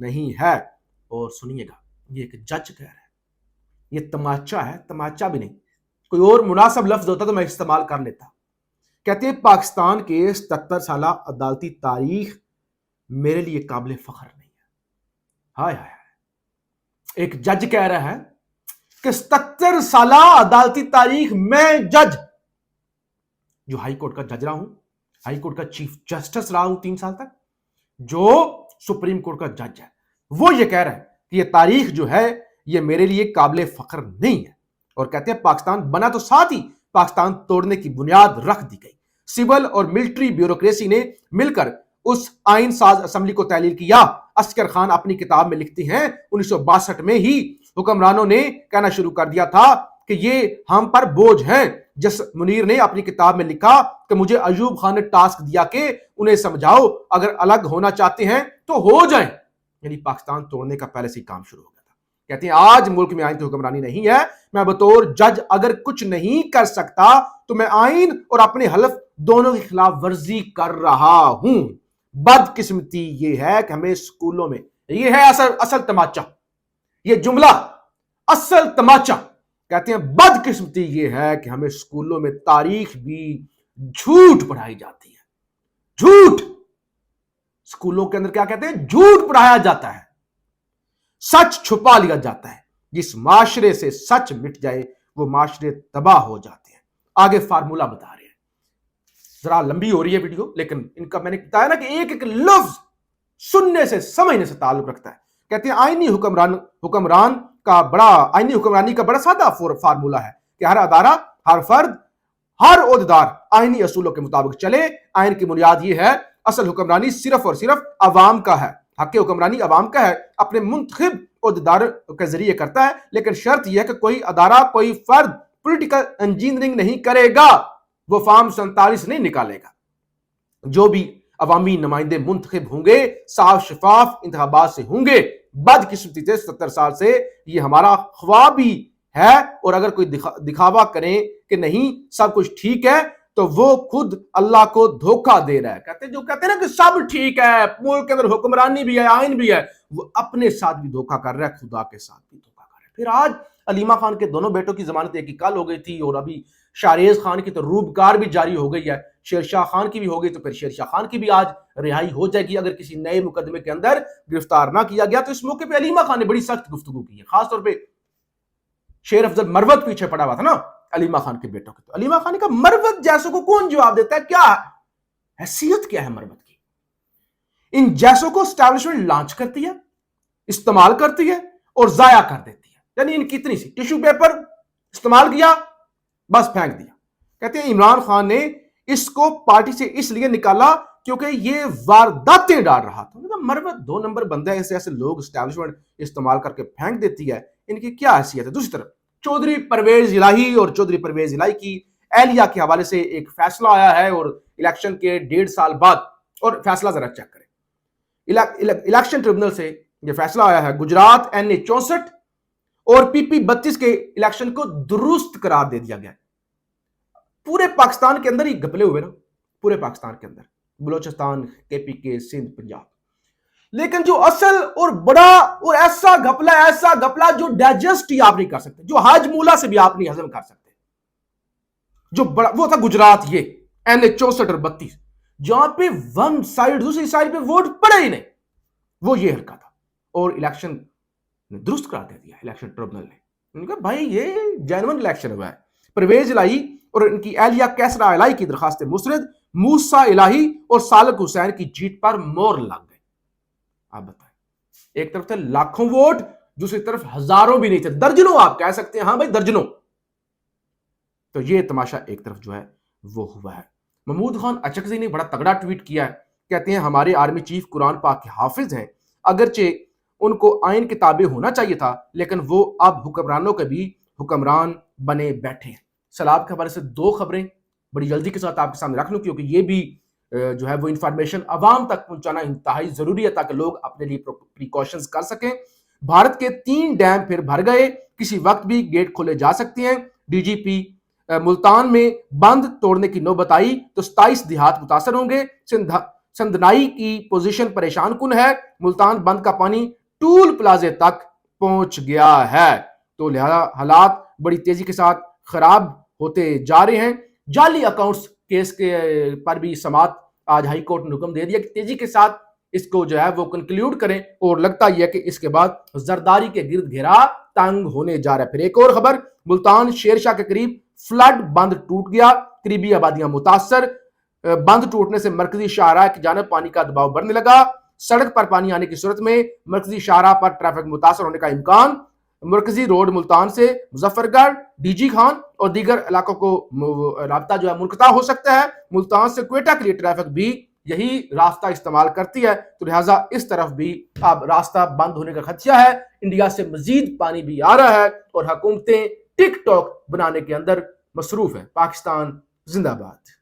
نہیں ہے. اور سنیے گا, یہ ایک جج کہہ رہا ہے, یہ تماچا ہے, تماچا بھی نہیں, کوئی اور مناسب لفظ ہوتا تو میں استعمال کر لیتا. کہتے ہیں پاکستان کے 77 سالہ عدالتی تاریخ میرے لیے قابل فخر نہیں ہے. ہائے ہائے, ایک جج کہہ رہا ہے کہ 77 سالہ عدالتی تاریخ میں جج, جو ہائی کورٹ کا جج رہا ہوں, ہائی کورٹ کا چیف جسٹس رہا ہوں 3 سال تک, جو سپریم کورٹ کا جج ہے, وہ یہ کہہ رہا ہے کہ یہ تاریخ جو ہے یہ میرے لیے قابل فخر نہیں ہے. اور کہتے ہیں پاکستان بنا تو ساتھ ہی پاکستان توڑنے کی بنیاد رکھ دی گئی. سول اور ملٹری بیوروکریسی نے مل کر اس آئین ساز اسمبلی کو تحلیل کیا. عسکر خان اپنی کتاب میں لکھتے ہیں 1962 میں ہی حکمرانوں نے کہنا شروع کر دیا تھا کہ یہ ہم پر بوجھ ہیں. جس منیر نے اپنی کتاب میں لکھا کہ مجھے ایوب خان نے ٹاسک دیا کہ انہیں سمجھاؤ اگر الگ ہونا چاہتے ہیں تو ہو جائیں. یعنی پاکستان توڑنے کا پہلے سے ہی کام شروع ہو گیا تھا. کہتے ہیں آج ملک میں آئین کی حکمرانی نہیں ہے, میں بطور جج اگر کچھ نہیں کر سکتا تو میں آئین اور اپنے حلف دونوں کی خلاف ورزی کر رہا ہوں. بدقسمتی یہ ہے کہ ہمیں اسکولوں میں, یہ ہے اصل تماچا, یہ جملہ اصل تماچا. کہتے ہیں بدقسمتی یہ ہے کہ ہمیں اسکولوں میں تاریخ بھی جھوٹ پڑھائی جاتی ہے. جھوٹ اسکولوں کے اندر کیا کہتے ہیں, جھوٹ پڑھایا جاتا ہے, سچ چھپا لیا جاتا ہے. جس معاشرے سے سچ مٹ جائے وہ معاشرے تباہ ہو جاتے ہیں. آگے فارمولا بتا رہے ہیں, ذرا لمبی ہو رہی ہے ویڈیو, لیکن ان کا میں نے بتایا نا کہ ایک ایک لفظ سننے سے سمجھنے سے تعلق رکھتا ہے. کہتے ہیں آئینی حکمرانی کا بڑا سادہ فارمولا ہے کہ ہر ادارہ, ہر فرد, ہر عہدیدار آئینی اصولوں کے مطابق چلے. آئین کی بنیاد یہ ہے اصل حکمرانی صرف اور صرف عوام کا ہے. حق حکمرانی عوام کا ہے, اپنے منتخب عہدیدار کے ذریعے کرتا ہے, لیکن شرط یہ ہے کہ کوئی ادارہ, کوئی فرد پولیٹیکل انجینئرنگ نہیں کرے گا, وہ فارم 47 نہیں نکالے گا. جو بھی عوامی نمائندے منتخب ہوں گے صاف شفاف انتخابات سے ہوں گے. بدقسمتی سے 70 سال سے یہ ہمارا خواب ہی ہے, اور اگر کوئی دکھاوا کریں کہ نہیں سب کچھ ٹھیک ہے تو وہ خود اللہ کو دھوکہ دے رہا ہے. کہتے ہیں نا کہ سب ٹھیک ہے, ملک کے اندر حکمرانی بھی ہے, آئین بھی ہے, وہ اپنے ساتھ بھی دھوکہ کر رہا ہے, خدا کے ساتھ بھی دھوکہ کر رہا ہے. پھر آج علیمہ خان کے دونوں بیٹوں کی ضمانت ایک ہی کل ہو گئی تھی, اور ابھی شاریز خان کی تو روبکار بھی جاری ہو گئی ہے, شیرشاہ خان کی بھی ہو گئی, تو پھر شیرشاہ خان کی بھی آج رہائی ہو جائے گی اگر کسی نئے مقدمے کے اندر گرفتار نہ کیا گیا. تو اس موقع پہ علیمہ خان نے بڑی سخت گفتگو کی ہے, خاص طور پہ شیر افضل مروت پیچھے پڑا ہوا تھا نا علیمہ خان کے بیٹوں کے. تو علیمہ خان نے کہا مروت جیسوں کو کون جواب دیتا ہے, کیا حیثیت کیا ہے مروت کی؟ ان جیسوں کو اسٹیبلشمنٹ لانچ کرتی ہے, استعمال کرتی ہے اور ضائع کر دیتی ہے. یعنی ان کی اتنی سی ٹیشو پیپر استعمال کیا, بس پھینک دیا. کہتے ہیں عمران خان نے اس کو پارٹی سے اس لیے نکالا کیونکہ یہ وارداتیں ڈال رہا تھا. مروت 2 نمبر بندہ ہے, ایسے لوگ اسٹیبلشمنٹ استعمال کر کے پھینک دیتی ہے, ان کی کیا حیثیت ہے؟ دوسری طرف چودھری پرویز الہی اور چودھری پرویز الہی کی اہلیہ کے حوالے سے ایک فیصلہ آیا ہے, اور الیکشن کے 1.5 سال بعد, اور فیصلہ ذرا چیک کریں, الیکشن ٹریبونل سے یہ فیصلہ آیا ہے, گجرات NA 64 اور PP 32 کے الیکشن کو درست قرار دے دیا گیا. پورے پاکستان کے اندر ہی گپلے ہوئے نا, پورے پاکستان کے اندر, بلوچستان, KPK, سندھ, پنجاب. لیکن جو اصل اور بڑا اور ایسا گپلا جو ڈائجسٹ ہی آپ نہیں کر سکتے, جو حاج مولا سے بھی آپ نہیں ہضم کر سکتے, جو بڑا وہ تھا گجرات, یہ NA 64 اور 32, جہاں پہ ون سائڈ دوسری سائڈ پہ ووٹ پڑے ہی نہیں, وہ یہ حلقہ تھا. اور الیکشن درست کرا دے دیا الیکشن ٹریبونل نے. انہوں نے کہا بھائی یہ جینوئن الیکشن ہوا ہے. پرویز الہی اور ان کی اہلیہ کیسرا الہی کی درخواست مسترد, موسیٰ الہی اور سالک حسین کی جیت پر مور لگ گئے. آپ بتائیں, ایک طرف تھے لاکھوں ووٹ, دوسری طرف ہزاروں بھی نہیں تھے, درجنوں, آپ کہہ سکتے ہیں ہاں بھائی درجنوں. تو یہ تماشا ایک طرف جو ہے وہ ہوا ہے. محمود خان اچکزئی نے بڑا تگڑا ٹویٹ کیا ہے, کہتے ہیں ہمارے آرمی چیف قرآن پاک کے حافظ ہیں, اگرچہ ان کو آئین کے تابع ہونا چاہیے تھا, لیکن وہ اب حکمرانوں کے بھی حکمران بنے بیٹھے ہیں. سیلاب کے حوالے سے 2 خبریں بڑی جلدی کے ساتھ آپ کے سامنے رکھ لوں, کیونکہ یہ بھی جو ہے وہ انفارمیشن عوام تک پہنچانا انتہائی ضروری ہے تاکہ لوگ اپنے لیے پریکاشنز کر سکیں. بھارت کے 3 ڈیم پھر بھر گئے, کسی وقت بھی گیٹ کھولے جا سکتے ہیں. DGP ملتان میں بند توڑنے کی نوبت آئی تو 27 دیہات متاثر ہوں گے. سندنائی کی پوزیشن پریشان کن ہے, ملتان بند کا پانی ٹول پلازے تک پہنچ گیا ہے۔ تو لہذا حالات بڑی تیزی کے ساتھ خراب ہوتے جا رہے ہیں۔ جعلی اکاؤنٹس کیس کے پر بھی سماعت آج ہائی کورٹ نے حکم دے دیا کہ تیزی کے ساتھ اس کو جو ہے وہ کنکلیوڈ کریں، اور لگتا یہ ہے کہ اس کے بعد زرداری کے گرد گھیرا تنگ ہونے جا رہا ہے۔ پھر ایک اور خبر، ملتان شیرشاہ کے قریب فلڈ بند ٹوٹ گیا، قریبی آبادیاں متاثر۔ بند ٹوٹنے سے مرکزی شاہراہ کی جانب پانی کا دباؤ بڑھنے لگا۔ سڑک پر پانی آنے کی صورت میں مرکزی شاہراہ پر ٹریفک متاثر ہونے کا امکان۔ مرکزی روڈ ملتان سے مظفر گڑھ، ڈی جی خان اور دیگر علاقوں کو رابطہ جو ہے منقطع ہو سکتا ہے۔ ملتان سے کوئٹہ کے لیے ٹریفک بھی یہی راستہ استعمال کرتی ہے، تو لہٰذا اس طرف بھی اب راستہ بند ہونے کا خدشہ ہے۔ انڈیا سے مزید پانی بھی آ رہا ہے اور حکومتیں ٹک ٹاک بنانے کے اندر مصروف ہیں۔ پاکستان زندہ باد۔